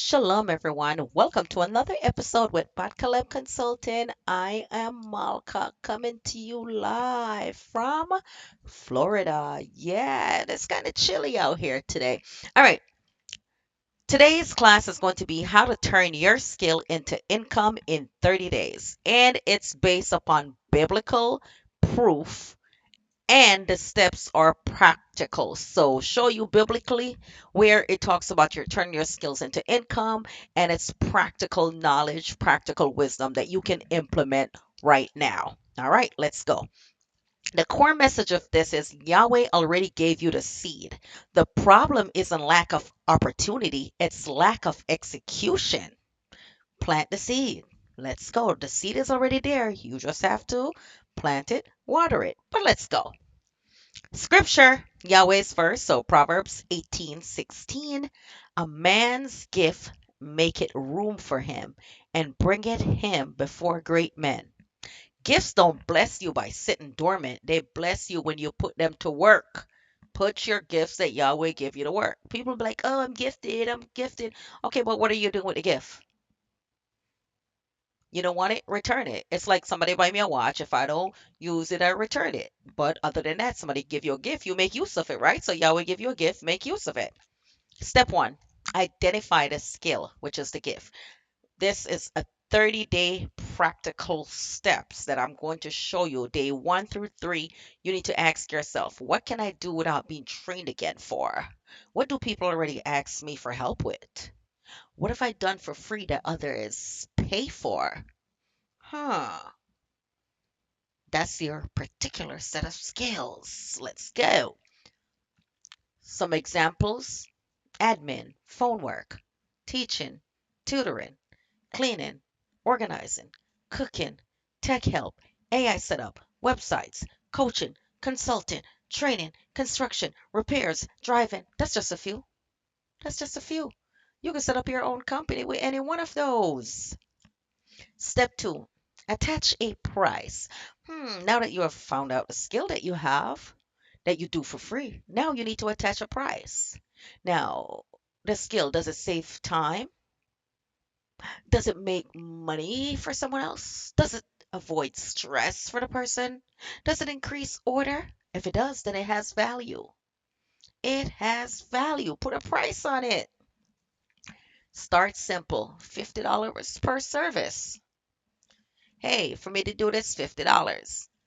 Shalom, everyone. Welcome to another episode with Pat Caleb Consulting. I am Malka coming to you live from Florida. Yeah, it's kind of chilly out here today. All right, today's class is going to be how to turn your skill into income in 30 days. And it's based upon biblical proof and the steps are practical. So show you biblically where it talks about your turning your skills into income and it's practical knowledge, practical wisdom that you can implement right now. All right, let's go. The core message of this is Yahweh already gave you the seed. The problem isn't lack of opportunity, it's lack of execution. Plant the seed. Let's go. The seed is already there. You just have to plant it, water it. But let's go. Scripture, Yahweh's verse, so Proverbs 18:16. A man's gift maketh room for him, and bringeth him before great men. Gifts don't bless you by sitting dormant. They bless you when you put them to work. Put your gifts that Yahweh give you to work. People be like, oh, I'm gifted, I'm gifted. Okay, but what are you doing with the gift? You don't want it? Return it. It's like somebody buy me a watch. If I don't use it, I return it. But other than that, somebody give you a gift, you make use of it, right? So Yahweh give you a gift, make use of it. Step one, identify the skill, which is the gift. This is a 30-day practical steps that I'm going to show you. Day 1 through 3, you need to ask yourself, what can I do without being trained again for? What do people already ask me for help with? What have I done for free that others pay for? Huh. That's your particular set of skills. Let's go. Some examples: admin, phone work, teaching, tutoring, cleaning, organizing, cooking, tech help, AI setup, websites, coaching, consulting, training, construction, repairs, driving. That's just a few. That's just a few. You can set up your own company with any one of those. Step two, attach a price. Now that you have found out the skill that you have, that you do for free, now you need to attach a price. Now, the skill, does it save time? Does it make money for someone else? Does it avoid stress for the person? Does it increase order? If it does, then it has value. It has value. Put a price on it. Start simple. $50 per service. Hey, for me to do this, $50.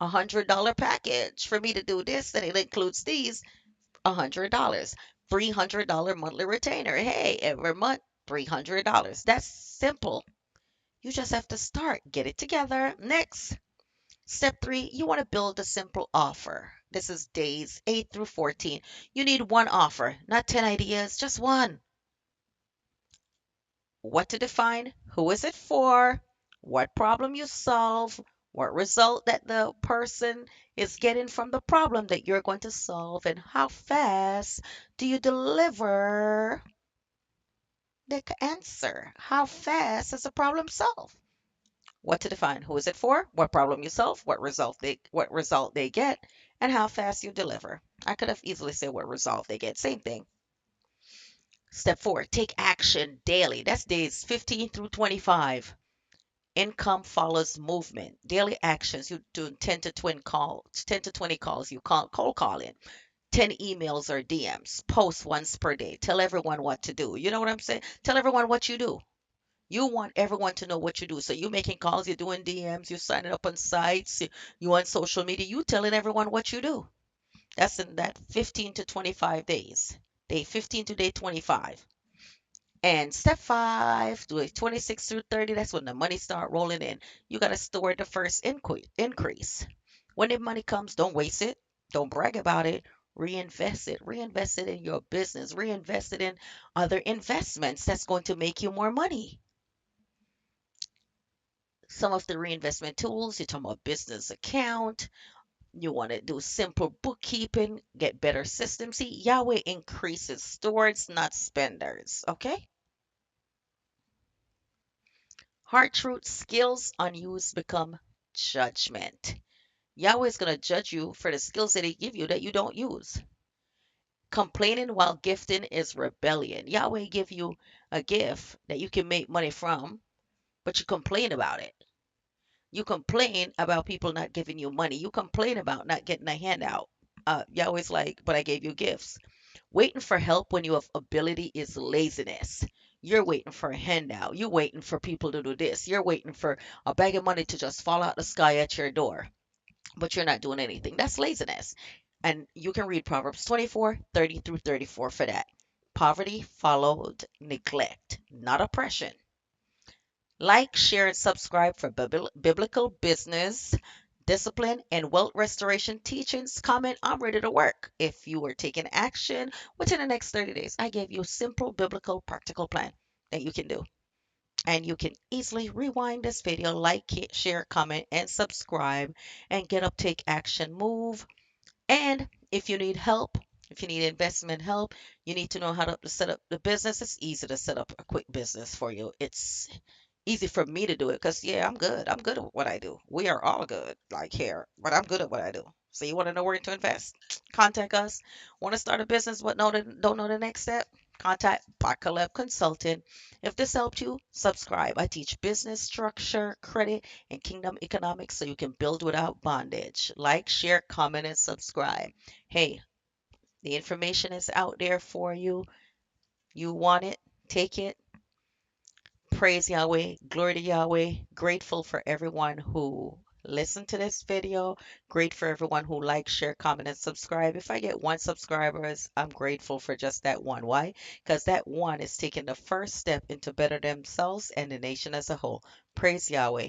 $100 package. For me to do this, and it includes these, $100. $300 monthly retainer. Hey, every month, $300. That's simple. You just have to start. Get it together. Next, step 3, you want to build a simple offer. This is days 8 through 14. You need one offer, not 10 ideas, just one. What to define, who is it for, what problem you solve, what result that the person is getting from the problem that you're going to solve, and how fast do you deliver the answer? How fast is the problem solved? What to define, who is it for, what problem you solve, what result they get, and how fast you deliver. I could have easily said what result they get, same thing. Step 4, take action daily. That's days 15 through 25. Income follows movement. Daily actions. You do 10 to 20 calls. You call cold calling. 10 emails or DMs. Post once per day. Tell everyone what to do. You know what I'm saying? Tell everyone what you do. You want everyone to know what you do. So you're making calls, you're doing DMs, you're signing up on sites, you on social media, you telling everyone what you do. That's in that 15 to 25 days. Day 15 to day 25. And step 5, do it 26 through 30. That's when the money start rolling in. You got to store the first increase. When the money comes, don't waste it. Don't brag about it. Reinvest it. Reinvest it in your business. Reinvest it in other investments that's going to make you more money. Some of the reinvestment tools, you're talking about business account. You want to do simple bookkeeping, get better systems. See, Yahweh increases stewards, not spenders. Okay? Hard truth, skills unused become judgment. Yahweh is going to judge you for the skills that He give you that you don't use. Complaining while gifting is rebellion. Yahweh give you a gift that you can make money from, but you complain about it. You complain about people not giving you money. You complain about not getting a handout. Yahweh's like, but I gave you gifts. Waiting for help when you have ability is laziness. You're waiting for a handout. You're waiting for people to do this. You're waiting for a bag of money to just fall out the sky at your door, but you're not doing anything. That's laziness. And you can read Proverbs 24:30 through 34 for that. Poverty followed neglect, not oppression. Like, share, and subscribe for biblical business, discipline, and wealth restoration teachings. Comment, I'm ready to work. If you are taking action within the next 30 days, I gave you a simple biblical practical plan that you can do. And you can easily rewind this video, like, share, comment, and subscribe, and get up, take action, move. And if you need help, if you need investment help, you need to know how to set up the business. It's easy to set up a quick business for you. It's easy for me to do it because, yeah, I'm good. I'm good at what I do. We are all good, like here, but I'm good at what I do. So you want to know where to invest? Contact us. Want to start a business but don't know the next step? Contact Bakaleb Consulting. If this helped you, subscribe. I teach business structure, credit, and kingdom economics so you can build without bondage. Like, share, comment, and subscribe. Hey, the information is out there for you. You want it? Take it. Praise Yahweh, glory to Yahweh. Grateful for everyone who listened to this video. Great for everyone who likes, share, comment, and subscribe. If I get one subscribers, I'm grateful for just that one. Why? Because that one is taking the first step into better themselves and the nation as a whole. Praise Yahweh.